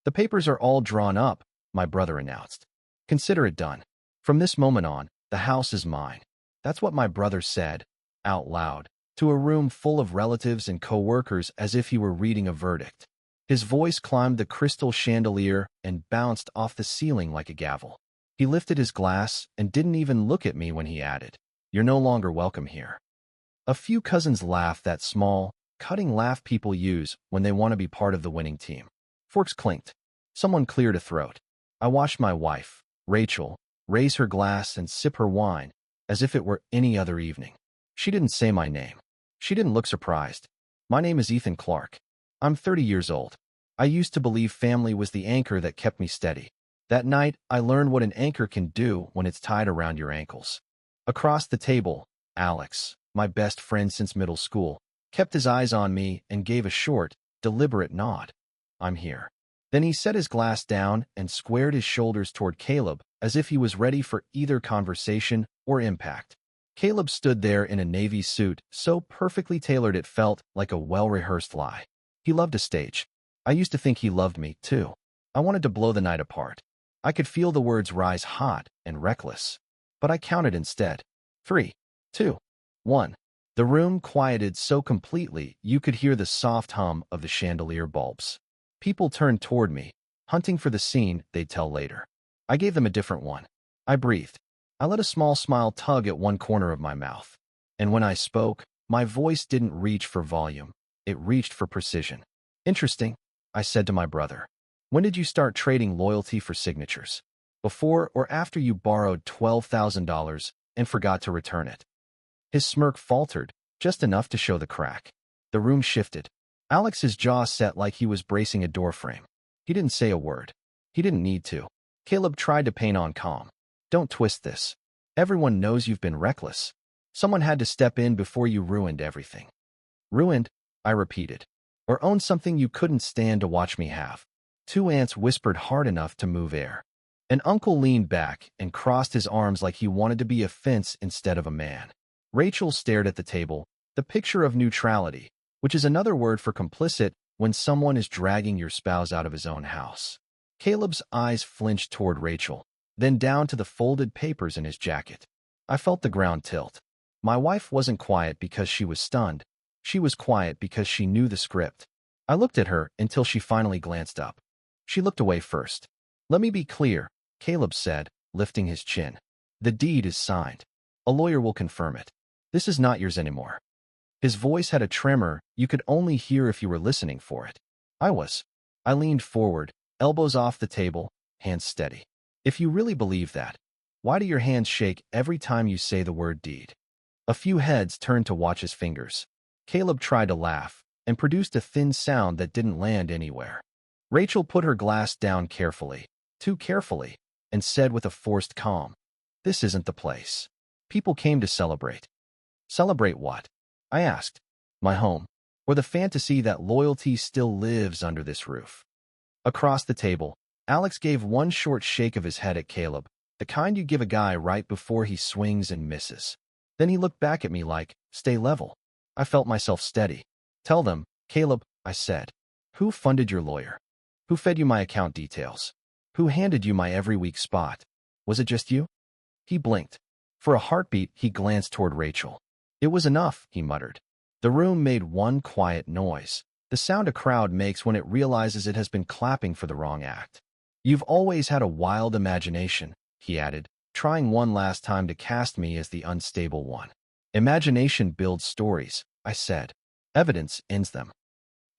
The papers are all drawn up, my brother announced. Consider it done. From this moment on, the house is mine. That's what my brother said, out loud, to a room full of relatives and co-workers as if he were reading a verdict. His voice climbed the crystal chandelier and bounced off the ceiling like a gavel. He lifted his glass and didn't even look at me when he added, "You're no longer welcome here." A few cousins laughed, that small, cutting laugh people use when they want to be part of the winning team. Forks clinked. Someone cleared a throat. I watched my wife, Rachel, raise her glass and sip her wine as if it were any other evening. She didn't say my name. She didn't look surprised. My name is Ethan Clark. I'm 30 years old. I used to believe family was the anchor that kept me steady. That night, I learned what an anchor can do when it's tied around your ankles. Across the table, Alex, my best friend since middle school, kept his eyes on me and gave a short, deliberate nod. I'm here. Then he set his glass down and squared his shoulders toward Caleb as if he was ready for either conversation or impact. Caleb stood there in a navy suit, so perfectly tailored it felt like a well-rehearsed lie. He loved a stage. I used to think he loved me, too. I wanted to blow the night apart. I could feel the words rise hot and reckless. But I counted instead. 3, 2, 1. The room quieted so completely you could hear the soft hum of the chandelier bulbs. People turned toward me, hunting for the scene they'd tell later. I gave them a different one. I breathed. I let a small smile tug at one corner of my mouth. And when I spoke, my voice didn't reach for volume. It reached for precision. Interesting, I said to my brother. When did you start trading loyalty for signatures? Before or after you borrowed $12,000 and forgot to return it? His smirk faltered, just enough to show the crack. The room shifted. Alex's jaw set like he was bracing a doorframe. He didn't say a word. He didn't need to. Caleb tried to paint on calm. Don't twist this. Everyone knows you've been reckless. Someone had to step in before you ruined everything. Ruined, I repeated. Or owned something you couldn't stand to watch me have. Two ants whispered hard enough to move air. An uncle leaned back and crossed his arms like he wanted to be a fence instead of a man. Rachel stared at the table, the picture of neutrality, which is another word for complicit when someone is dragging your spouse out of his own house. Caleb's eyes flinched toward Rachel, then down to the folded papers in his jacket. I felt the ground tilt. My wife wasn't quiet because she was stunned. She was quiet because she knew the script. I looked at her until she finally glanced up. She looked away first. Let me be clear, Caleb said, lifting his chin. The deed is signed. A lawyer will confirm it. This is not yours anymore. His voice had a tremor you could only hear if you were listening for it. I was. I leaned forward, elbows off the table, hands steady. If you really believe that, why do your hands shake every time you say the word deed? A few heads turned to watch his fingers. Caleb tried to laugh and produced a thin sound that didn't land anywhere. Rachel put her glass down carefully, too carefully, and said with a forced calm, "This isn't the place. People came to celebrate." Celebrate what? I asked. My home, or the fantasy that loyalty still lives under this roof. Across the table, Alex gave one short shake of his head at Caleb, the kind you give a guy right before he swings and misses. Then he looked back at me like, "Stay level." I felt myself steady. "Tell them, Caleb," I said. "Who funded your lawyer? Who fed you my account details? Who handed you my every week spot? Was it just you?" He blinked. For a heartbeat, he glanced toward Rachel. "It was enough," he muttered. The room made one quiet noise, the sound a crowd makes when it realizes it has been clapping for the wrong act. "You've always had a wild imagination," he added, trying one last time to cast me as the unstable one. "Imagination builds stories," I said. "Evidence ends them."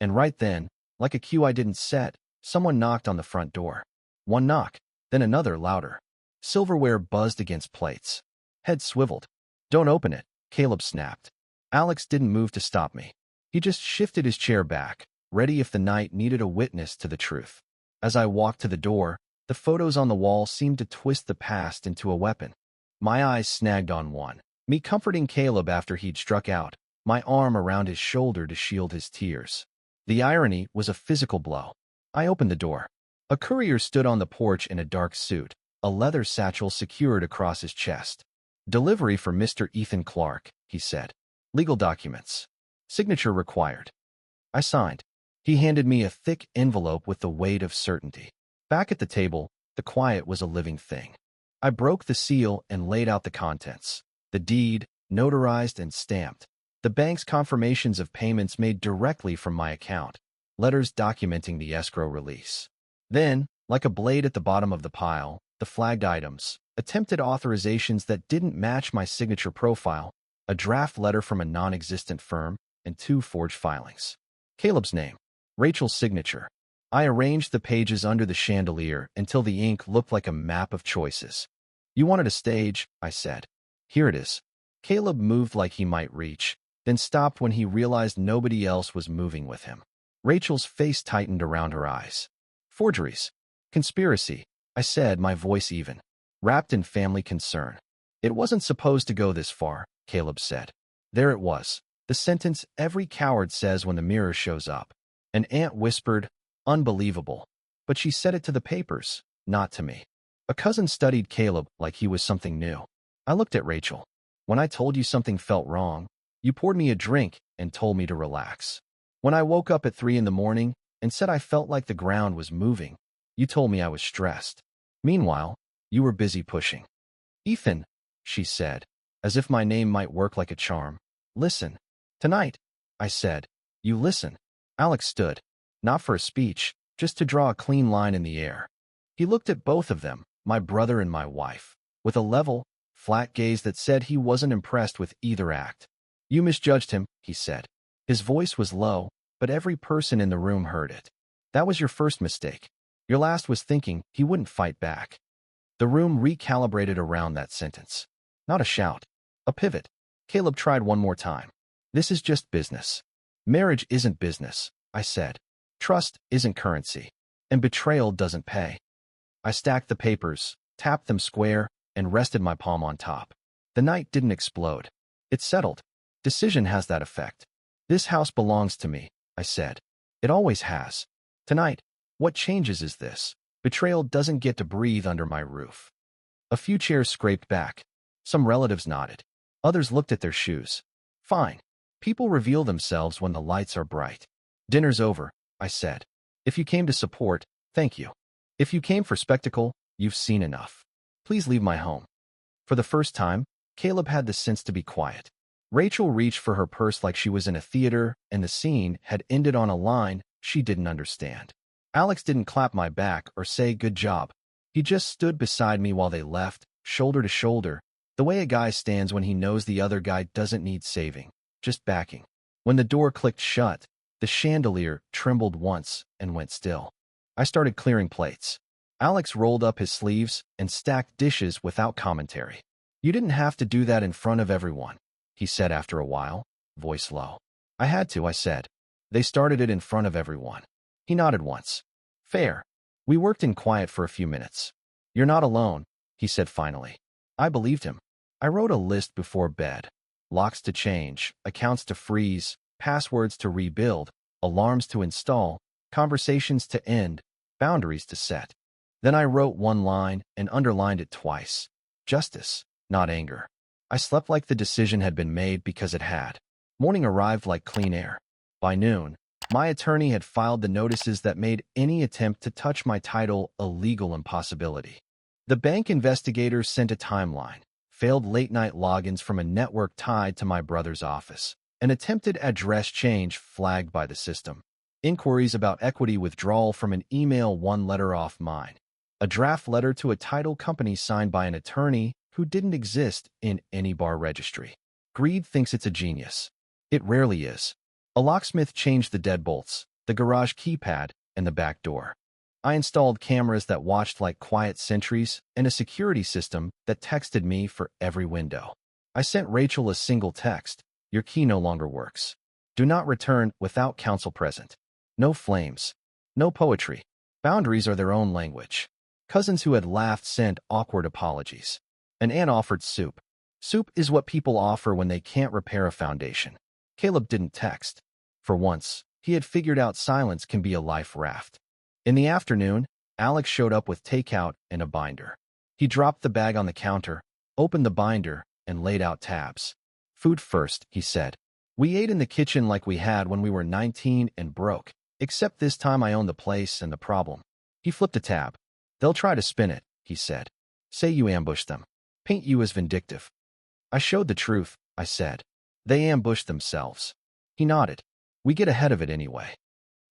And right then, like a cue I didn't set, someone knocked on the front door. One knock, then another louder. Silverware buzzed against plates. Head swiveled. "Don't open it," Caleb snapped. Alex didn't move to stop me. He just shifted his chair back, ready if the night needed a witness to the truth. As I walked to the door, the photos on the wall seemed to twist the past into a weapon. My eyes snagged on one, me comforting Caleb after he'd struck out, my arm around his shoulder to shield his tears. The irony was a physical blow. I opened the door. A courier stood on the porch in a dark suit, a leather satchel secured across his chest. "Delivery for Mr. Ethan Clark," he said. "Legal documents. Signature required." I signed. He handed me a thick envelope with the weight of certainty. Back at the table, the quiet was a living thing. I broke the seal and laid out the contents. The deed, notarized and stamped. The bank's confirmations of payments made directly from my account. Letters documenting the escrow release. Then, like a blade at the bottom of the pile, the flagged items, attempted authorizations that didn't match my signature profile, a draft letter from a non-existent firm, and 2 forged filings. Caleb's name, Rachel's signature. I arranged the pages under the chandelier until the ink looked like a map of choices. You wanted a stage, I said. Here it is. Caleb moved like he might reach, then stopped when he realized nobody else was moving with him. Rachel's face tightened around her eyes. Forgeries. Conspiracy, I said, my voice even, wrapped in family concern. It wasn't supposed to go this far, Caleb said. There it was, the sentence every coward says when the mirror shows up. An aunt whispered, unbelievable. But she said it to the papers, not to me. A cousin studied Caleb like he was something new. I looked at Rachel. When I told you something felt wrong, you poured me a drink and told me to relax. When I woke up at 3 in the morning and said I felt like the ground was moving, you told me I was stressed. Meanwhile, you were busy pushing. Ethan, she said, as if my name might work like a charm. Listen. Tonight, I said. You listen. Alex stood, not for a speech, just to draw a clean line in the air. He looked at both of them, my brother and my wife, with a level, flat gaze that said he wasn't impressed with either act. You misjudged him, he said. His voice was low, but every person in the room heard it. That was your first mistake. Your last was thinking he wouldn't fight back. The room recalibrated around that sentence. Not a shout. A pivot. Caleb tried one more time. This is just business. Marriage isn't business, I said. Trust isn't currency. And betrayal doesn't pay. I stacked the papers, tapped them square, and rested my palm on top. The night didn't explode. It settled. Decision has that effect. This house belongs to me, I said. It always has. Tonight, what changes is this. Betrayal doesn't get to breathe under my roof. A few chairs scraped back. Some relatives nodded. Others looked at their shoes. Fine. People reveal themselves when the lights are bright. Dinner's over, I said. If you came to support, thank you. If you came for spectacle, you've seen enough. Please leave my home. For the first time, Caleb had the sense to be quiet. Rachel reached for her purse like she was in a theater, and the scene had ended on a line she didn't understand. Alex didn't clap my back or say good job. He just stood beside me while they left, shoulder to shoulder, the way a guy stands when he knows the other guy doesn't need saving, just backing. When the door clicked shut, the chandelier trembled once and went still. I started clearing plates. Alex rolled up his sleeves and stacked dishes without commentary. You didn't have to do that in front of everyone, he said after a while, voice low. I had to, I said. They started it in front of everyone. He nodded once. Fair. We worked in quiet for a few minutes. You're not alone, he said finally. I believed him. I wrote a list before bed. Locks to change, accounts to freeze, passwords to rebuild, alarms to install, conversations to end, boundaries to set. Then I wrote one line and underlined it twice. Justice, not anger. I slept like the decision had been made because it had. Morning arrived like clean air. By noon, my attorney had filed the notices that made any attempt to touch my title a legal impossibility. The bank investigators sent a timeline, failed late-night logins from a network tied to my brother's office, an attempted address change flagged by the system, inquiries about equity withdrawal from an email one letter off mine, a draft letter to a title company signed by an attorney who didn't exist in any bar registry. Greed thinks it's a genius. It rarely is. A locksmith changed the deadbolts, the garage keypad, and the back door. I installed cameras that watched like quiet sentries and a security system that texted me for every window. I sent Rachel a single text. Your key no longer works. Do not return without counsel present. No flames. No poetry. Boundaries are their own language. Cousins who had laughed sent awkward apologies. An aunt offered soup. Soup is what people offer when they can't repair a foundation. Caleb didn't text. For once, he had figured out silence can be a life raft. In the afternoon, Alex showed up with takeout and a binder. He dropped the bag on the counter, opened the binder, and laid out tabs. Food first, he said. We ate in the kitchen like we had when we were 19 and broke. Except this time I own the place and the problem. He flipped a tab. They'll try to spin it, he said. Say you ambushed them. Paint you as vindictive. I showed the truth, I said. They ambushed themselves. He nodded. We get ahead of it anyway.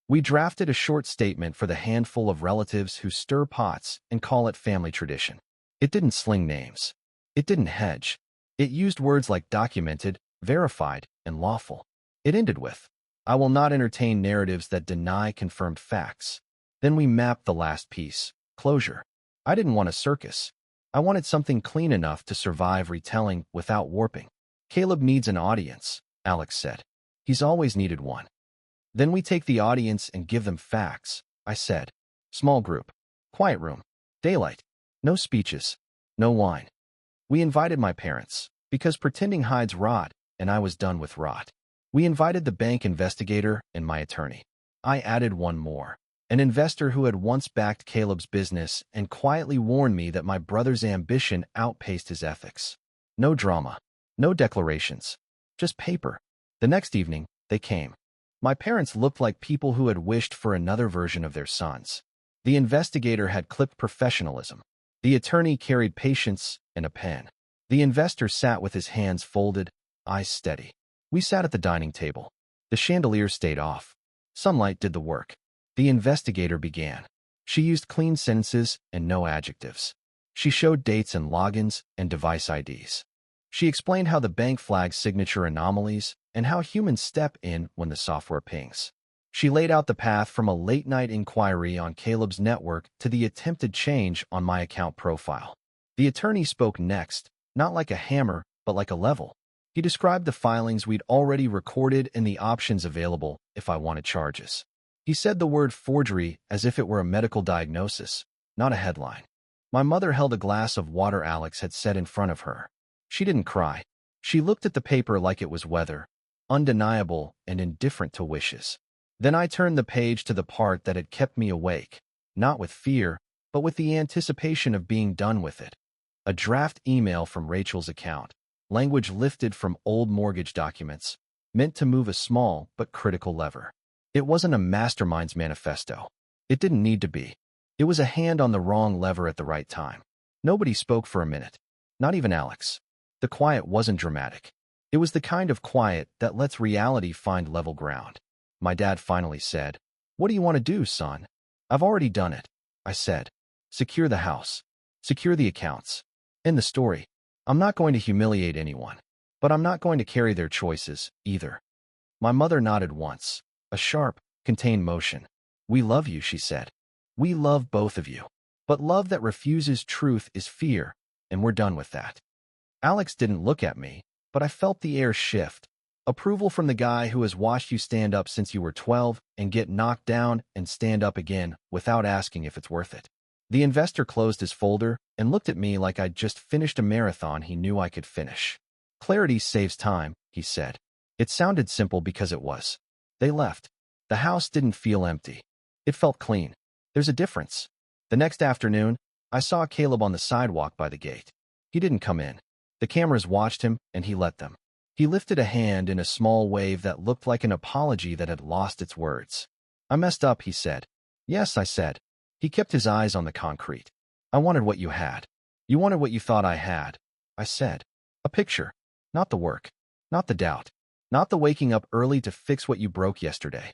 We drafted a short statement for the handful of relatives who stir pots and call it family tradition. It didn't sling names. It didn't hedge. It used words like documented, verified, and lawful. It ended with, I will not entertain narratives that deny confirmed facts. Then we mapped the last piece, closure. I didn't want a circus. I wanted something clean enough to survive retelling without warping. Caleb needs an audience, Alex said. He's always needed one. Then we take the audience and give them facts, I said. Small group. Quiet room. Daylight. No speeches. No wine. We invited my parents, because pretending hides rot, and I was done with rot. We invited the bank investigator and my attorney. I added one more. An investor who had once backed Caleb's business and quietly warned me that my brother's ambition outpaced his ethics. No drama. No declarations. Just paper. The next evening, they came. My parents looked like people who had wished for another version of their sons. The investigator had clipped professionalism. The attorney carried patience and a pen. The investor sat with his hands folded, eyes steady. We sat at the dining table. The chandelier stayed off. Sunlight did the work. The investigator began. She used clean sentences and no adjectives. She showed dates and logins and device IDs. She explained how the bank flags signature anomalies and how humans step in when the software pings. She laid out the path from a late-night inquiry on Caleb's network to the attempted change on my account profile. The attorney spoke next, not like a hammer, but like a level. He described the filings we'd already recorded and the options available if I wanted charges. He said the word forgery as if it were a medical diagnosis, not a headline. My mother held a glass of water Alex had set in front of her. She didn't cry. She looked at the paper like it was weather, undeniable and indifferent to wishes. Then I turned the page to the part that had kept me awake, not with fear, but with the anticipation of being done with it. A draft email from Rachel's account, language lifted from old mortgage documents, meant to move a small but critical lever. It wasn't a mastermind's manifesto. It didn't need to be. It was a hand on the wrong lever at the right time. Nobody spoke for a minute, not even Alex. The quiet wasn't dramatic. It was the kind of quiet that lets reality find level ground. My dad finally said, "What do you want to do, son?" "I've already done it," I said. "Secure the house. Secure the accounts. End the story. I'm not going to humiliate anyone, but I'm not going to carry their choices, either." My mother nodded once, a sharp, contained motion. "We love you," she said. "We love both of you. But love that refuses truth is fear, and we're done with that." Alex didn't look at me, but I felt the air shift. Approval from the guy who has watched you stand up since you were 12 and get knocked down and stand up again without asking if it's worth it. The investor closed his folder and looked at me like I'd just finished a marathon he knew I could finish. "Clarity saves time," he said. It sounded simple because it was. They left. The house didn't feel empty. It felt clean. There's a difference. The next afternoon, I saw Caleb on the sidewalk by the gate. He didn't come in. The cameras watched him, and he let them. He lifted a hand in a small wave that looked like an apology that had lost its words. "I messed up," he said. "Yes," I said. He kept his eyes on the concrete. "I wanted what you had. You wanted what you thought I had," I said. "A picture. Not the work. Not the doubt. Not the waking up early to fix what you broke yesterday."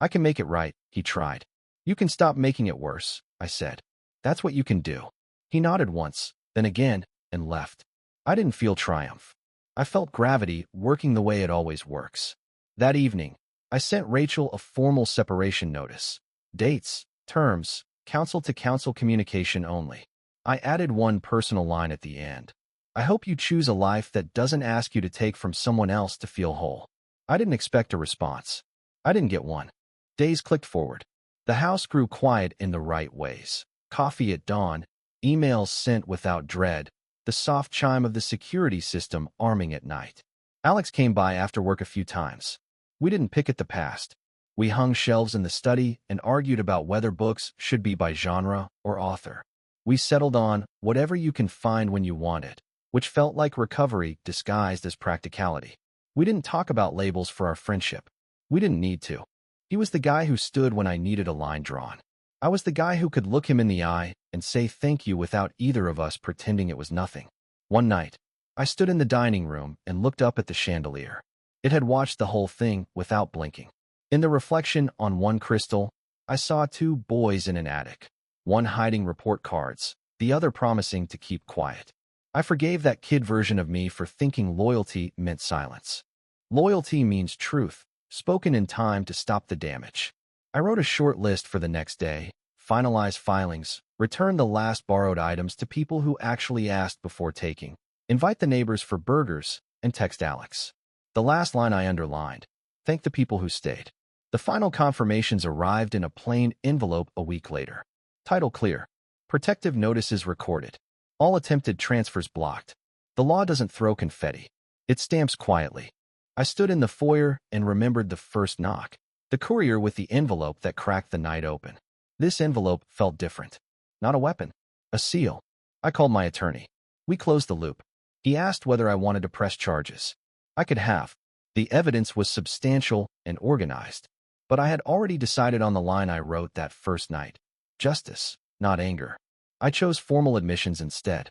"I can make it right," he tried. "You can stop making it worse," I said. "That's what you can do." He nodded once, then again, and left. I didn't feel triumph. I felt gravity working the way it always works. That evening, I sent Rachel a formal separation notice. Dates, terms, counsel-to-counsel communication only. I added one personal line at the end. "I hope you choose a life that doesn't ask you to take from someone else to feel whole." I didn't expect a response. I didn't get one. Days clicked forward. The house grew quiet in the right ways. Coffee at dawn, emails sent without dread, the soft chime of the security system arming at night. Alex came by after work a few times. We didn't pick at the past. We hung shelves in the study and argued about whether books should be by genre or author. We settled on whatever you can find when you want it, which felt like recovery disguised as practicality. We didn't talk about labels for our friendship. We didn't need to. He was the guy who stood when I needed a line drawn. I was the guy who could look him in the eye and say thank you without either of us pretending it was nothing. One night, I stood in the dining room and looked up at the chandelier. It had watched the whole thing without blinking. In the reflection on one crystal, I saw two boys in an attic, one hiding report cards, the other promising to keep quiet. I forgave that kid version of me for thinking loyalty meant silence. Loyalty means truth, spoken in time to stop the damage. I wrote a short list for the next day, finalized filings, returned the last borrowed items to people who actually asked before taking, invite the neighbors for burgers, and text Alex. The last line I underlined, thank the people who stayed. The final confirmations arrived in a plain envelope a week later. Title clear. Protective notices recorded. All attempted transfers blocked. The law doesn't throw confetti. It stamps quietly. I stood in the foyer and remembered the first knock. The courier with the envelope that cracked the night open. This envelope felt different. Not a weapon. A seal. I called my attorney. We closed the loop. He asked whether I wanted to press charges. I could have. The evidence was substantial and organized. But I had already decided on the line I wrote that first night. Justice, not anger. I chose formal admissions instead.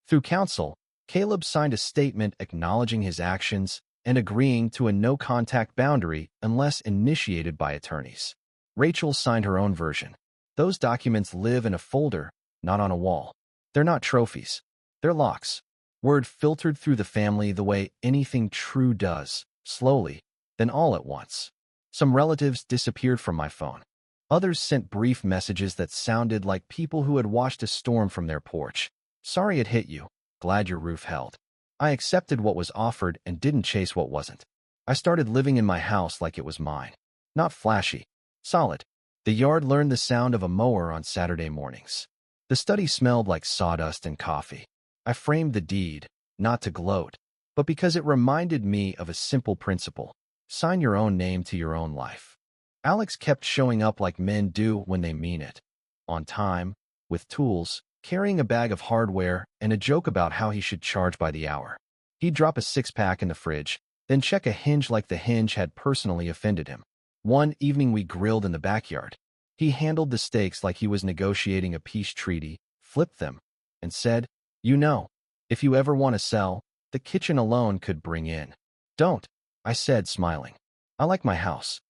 Through counsel, Caleb signed a statement acknowledging his actions and agreeing to a no-contact boundary unless initiated by attorneys. Rachel signed her own version. Those documents live in a folder, not on a wall. They're not trophies. They're locks. Word filtered through the family the way anything true does, slowly, then all at once. Some relatives disappeared from my phone. Others sent brief messages that sounded like people who had watched a storm from their porch. Sorry it hit you. Glad your roof held. I accepted what was offered and didn't chase what wasn't. I started living in my house like it was mine. Not flashy. Solid. The yard learned the sound of a mower on Saturday mornings. The study smelled like sawdust and coffee. I framed the deed, not to gloat, but because it reminded me of a simple principle. Sign your own name to your own life. Alex kept showing up like men do when they mean it. On time, with tools, carrying a bag of hardware, and a joke about how he should charge by the hour. He'd drop a six-pack in the fridge, then check a hinge like the hinge had personally offended him. One evening we grilled in the backyard. He handled the steaks like he was negotiating a peace treaty, flipped them, and said, "You know, if you ever want to sell, the kitchen alone could bring in." "Don't," I said, smiling. "I like my house."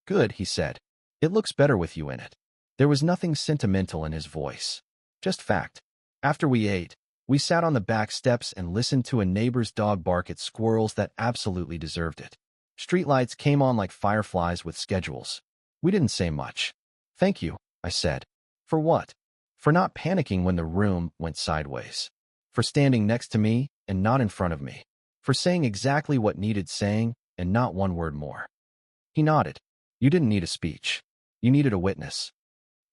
"Good," he said. "It looks better with you in it." There was nothing sentimental in his voice. Just fact. After we ate, we sat on the back steps and listened to a neighbor's dog bark at squirrels that absolutely deserved it. Streetlights came on like fireflies with schedules. We didn't say much. "Thank you," I said. "For what?" "For not panicking when the room went sideways. For standing next to me and not in front of me. For saying exactly what needed saying and not one word more." He nodded. "You didn't need a speech. You needed a witness."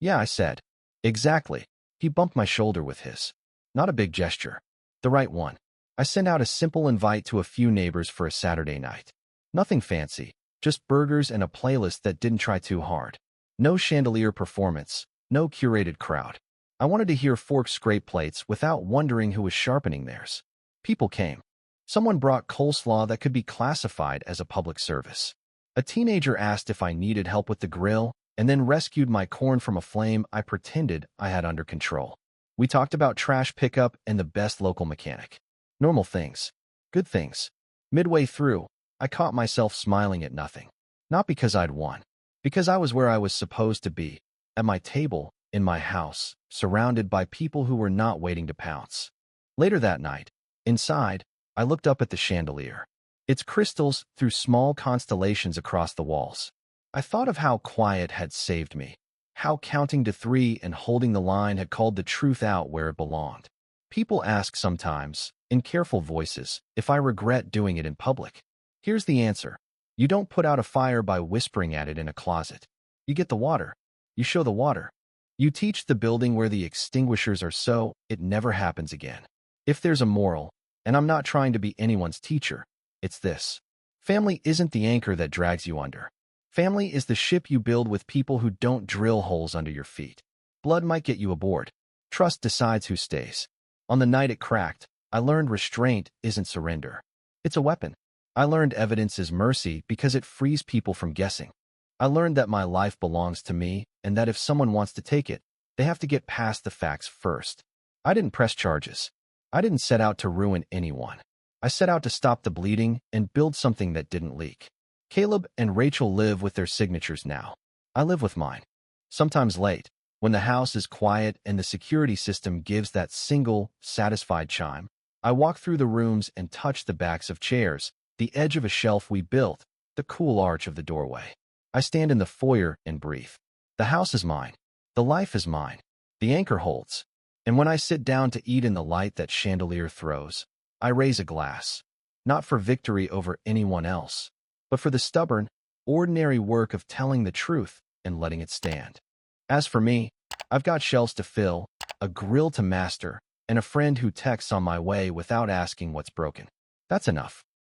"Yeah," I said. "Exactly." He bumped my shoulder with his. Not a big gesture. The right one. I sent out a simple invite to a few neighbors for a Saturday night. Nothing fancy, just burgers and a playlist that didn't try too hard. No chandelier performance, no curated crowd. I wanted to hear forks scrape plates without wondering who was sharpening theirs. People came. Someone brought coleslaw that could be classified as a public service. A teenager asked if I needed help with the grill, and then rescued my corn from a flame I pretended I had under control. We talked about trash pickup and the best local mechanic. Normal things. Good things. Midway through, I caught myself smiling at nothing. Not because I'd won. Because I was where I was supposed to be. At my table, in my house, surrounded by people who were not waiting to pounce. Later that night, inside, I looked up at the chandelier. Its crystals threw small constellations across the walls. I thought of how quiet had saved me, how counting to 3 and holding the line had called the truth out where it belonged. People ask sometimes, in careful voices, if I regret doing it in public. Here's the answer. You don't put out a fire by whispering at it in a closet. You get the water. You show the water. You teach the building where the extinguishers are so it never happens again. If there's a moral, and I'm not trying to be anyone's teacher, it's this. Family isn't the anchor that drags you under. Family is the ship you build with people who don't drill holes under your feet. Blood might get you aboard. Trust decides who stays. On the night it cracked, I learned restraint isn't surrender. It's a weapon. I learned evidence is mercy because it frees people from guessing. I learned that my life belongs to me and that if someone wants to take it, they have to get past the facts first. I didn't press charges. I didn't set out to ruin anyone. I set out to stop the bleeding and build something that didn't leak. Caleb and Rachel live with their signatures now. I live with mine. Sometimes late, when the house is quiet and the security system gives that single, satisfied chime, I walk through the rooms and touch the backs of chairs, the edge of a shelf we built, the cool arch of the doorway. I stand in the foyer and breathe. The house is mine. The life is mine. The anchor holds. And when I sit down to eat in the light that chandelier throws, I raise a glass, not for victory over anyone else, but for the stubborn, ordinary work of telling the truth and letting it stand. As for me, I've got shelves to fill, a grill to master, and a friend who texts on my way without asking what's broken. That's enough.